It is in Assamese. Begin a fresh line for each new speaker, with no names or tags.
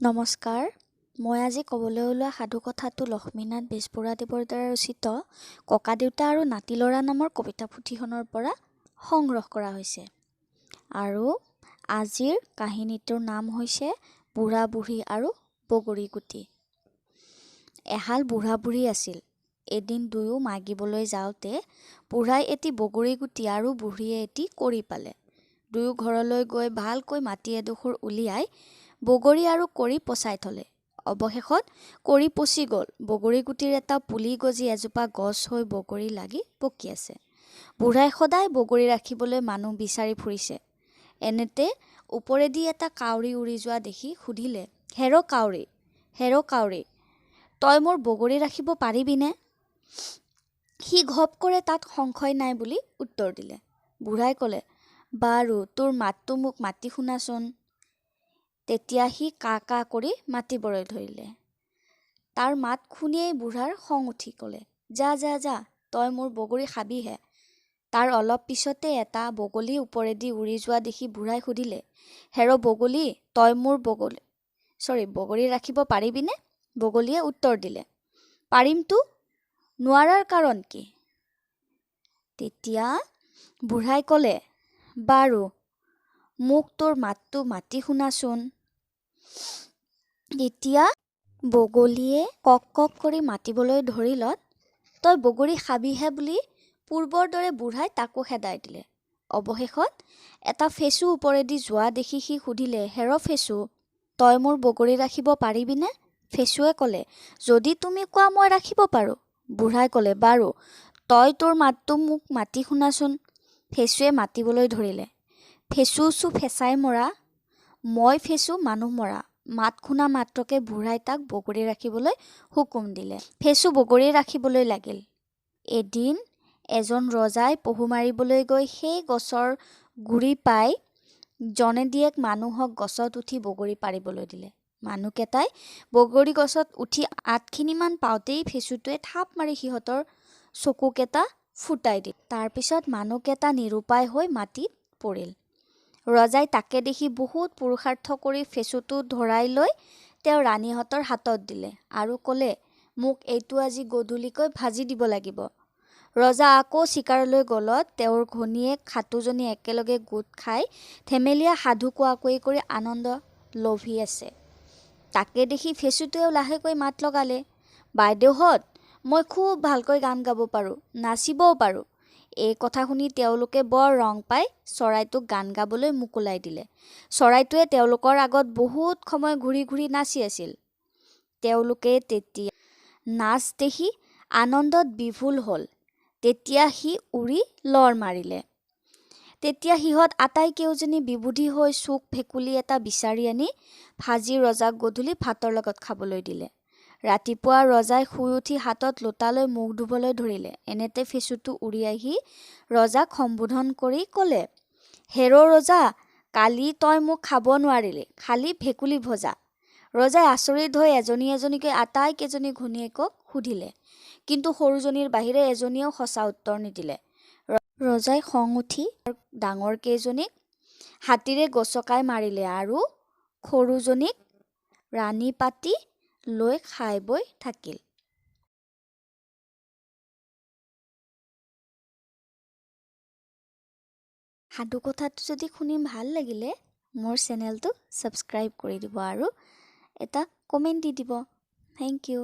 নমস্কাৰ, মই আজি ক'বলৈ ওলোৱা সাধুকথাটো লক্ষ্মীনাথ বেজবৰুৱাদেৱৰ দ্বাৰা ৰচিত ককাদেউতা আৰু নাতি ল'ৰা নামৰ কবিতা পুথিখনৰ পৰা সংগ্ৰহ কৰা হৈছে। আৰু আজিৰ কাহিনীটোৰ নাম হৈছে বুঢ়া বুঢ়ী আৰু বগৰী গুটি। এহাল বুঢ়া বুঢ়ী আছিল। এদিন দুয়ো মাগিবলৈ যাওঁতে বুঢ়াই এটি বগৰী গুটি আৰু বুঢ়ীয়ে এটি কৰি পালে। দুয়ো ঘৰলৈ গৈ ভালকৈ মাটি এডোখৰ উলিয়াই বগৰী আৰু কৰি পচাই থলে। অৱশেষত কৰি পচি গ'ল। বগৰী গুটিৰ এটা পুলি গজি এজোপা গছ হৈ বগৰী লাগি পকি আছে। বুঢ়াই সদায় বগৰী ৰাখিবলৈ মানুহ বিচাৰি ফুৰিছে। এনেতে ওপৰেদি এটা কাউৰী উৰি যোৱা দেখি সুধিলে, হেৰ' কাউৰী, হেৰ' কাউৰী, তই মোৰ বগৰী ৰাখিব পাৰিবিনে? সি ঘপ কৰে তাত সংশয় নাই বুলি উত্তৰ দিলে। বুঢ়াই ক'লে, বাৰু তোৰ মাতটো মোক মাতি শুনাচোন। তেতিয়া সি কা কা কৰি মাতিবলৈ ধৰিলে। তাৰ মাত শুনিয়েই বুঢ়াৰ খং উঠি ক'লে, যা যা যা, তই মোৰ বগৰী খাবিহে। তাৰ অলপ পিছতে এটা বগলী ওপৰেদি উৰি যোৱা দেখি বুঢ়াই সুধিলে, হেৰ' বগলী, তই মোৰ বগৰী ৰাখিব পাৰিবিনে? বগলীয়ে উত্তৰ দিলে, পাৰিমতো, নোৱাৰাৰ কাৰণ কি? তেতিয়া বুঢ়াই ক'লে, বাৰু মোক তোৰ মাতটো মাতি শুনাচোন। তেতিয়া বগলীয়ে কক কক কৰি মাতিবলৈ ধৰিলত তই বগৰী খাবিহে বুলি পূৰ্বৰ দৰে বুঢ়াই তাকো খেদাই দিলে। অৱশেষত এটা ফেচু ওপৰেদি যোৱা দেখি সি সুধিলে, হেৰ' ফেচু, তই মোৰ বগৰী ৰাখিব পাৰিবিনে? ফেচুৱে ক'লে, যদি তুমি কোৱা মই ৰাখিব পাৰোঁ। বুঢ়াই ক'লে, বাৰু তই তোৰ মাতটো মোক মাতি শুনাচোন। ফেচুৱে মাতিবলৈ ধৰিলে, ফেচু ফেঁচাই মৰা, মই ফেচু মানুহ মৰা। মাত শুনা মাত্ৰকে বুঢ়াই তাক বগৰী ৰাখিবলৈ হুকুম দিলে। ফেচু বগৰী ৰাখিবলৈ লাগিল। এদিন এজন ৰজাই পহু মাৰিবলৈ গৈ সেই গছৰ গুৰি পাই জনেদিয়েক মানুহক গছত উঠি বগৰী পাৰিবলৈ দিলে। মানুহকেইটাই বগৰী গছত উঠি আঠখিনিমান পাওঁতেই ফেচুটোৱে থাপ মাৰি সিহঁতৰ চকুকেইটা ফুটাই দিলে। তাৰপিছত মানুহকেইটা নিৰুপায় হৈ মাটিত পৰিল। ৰজাই তাকে দেখি বহুত পুৰুষাৰ্থ কৰি ফেচুটো ধৰাই লৈ তেওঁ ৰাণীহঁতৰ হাতত দিলে আৰু ক'লে, মোক এইটো আজি গধূলিকৈ ভাজি দিব লাগিব। ৰজা আকৌ চিকাৰলৈ গ'লত তেওঁৰ ঘৈণীয়েক খাটোজনী একেলগে গোট খাই ধেমেলীয়া সাধু কোৱা কৰি আনন্দ লভি আছে। তাকে দেখি ফেচুটোৱেও লাহেকৈ মাত লগালে, বাইদেউহঁত, মই খুব ভালকৈ গান গাব পাৰোঁ, নাচিবও পাৰোঁ। এই কথা শুনি তেওঁলোকে বৰ ৰং পাই চৰাইটোক গান গাবলৈ মোকোলাই দিলে। চৰাইটোৱে তেওঁলোকৰ আগত বহুত সময় ঘূৰি ঘূৰি নাচি আছিল। তেওঁলোকে তেতিয়া নাচ দেখি আনন্দত বিভোল হ'ল। তেতিয়া সি উৰি লৰ মাৰিলে। তেতিয়া সিহঁত আটাইকেইজনী বিবুধি হৈ চোক ভেকুলী এটা বিচাৰি আনি ভাজি ৰজাক গধূলি ভাতৰ লগত খাবলৈ দিলে। ৰাতিপুৱা ৰজাই শুই উঠি হাতত লোটা লৈ মুখ ধুবলৈ ধৰিলে। এনেতে ফেচুটো উৰি আহি ৰজাক সম্বোধন কৰি ক'লে, হেৰ' ৰজা, কালি তই মোক খাব নোৱাৰিলি, খালি ভেকুলী ভজা। ৰজাই আচৰিত হৈ এজনী এজনীকৈ আটাইকেইজনী ঘৈণীয়েকক সুধিলে, কিন্তু সৰুজনীৰ বাহিৰে এজনীয়েও সঁচা উত্তৰ নিদিলে। ৰজাই খং উঠি ডাঙৰ কেইজনীক হাতীৰে গচকাই মাৰিলে আৰু সৰুজনীক ৰাণী পাতি লৈ খাই বৈ থাকিল। সাধুকথাটো যদি শুনি ভাল লাগিলে মোৰ চেনেলটো ছাবস্ক্ৰাইব কৰি দিব আৰু এটা কমেণ্ট দি দিব। Thank U.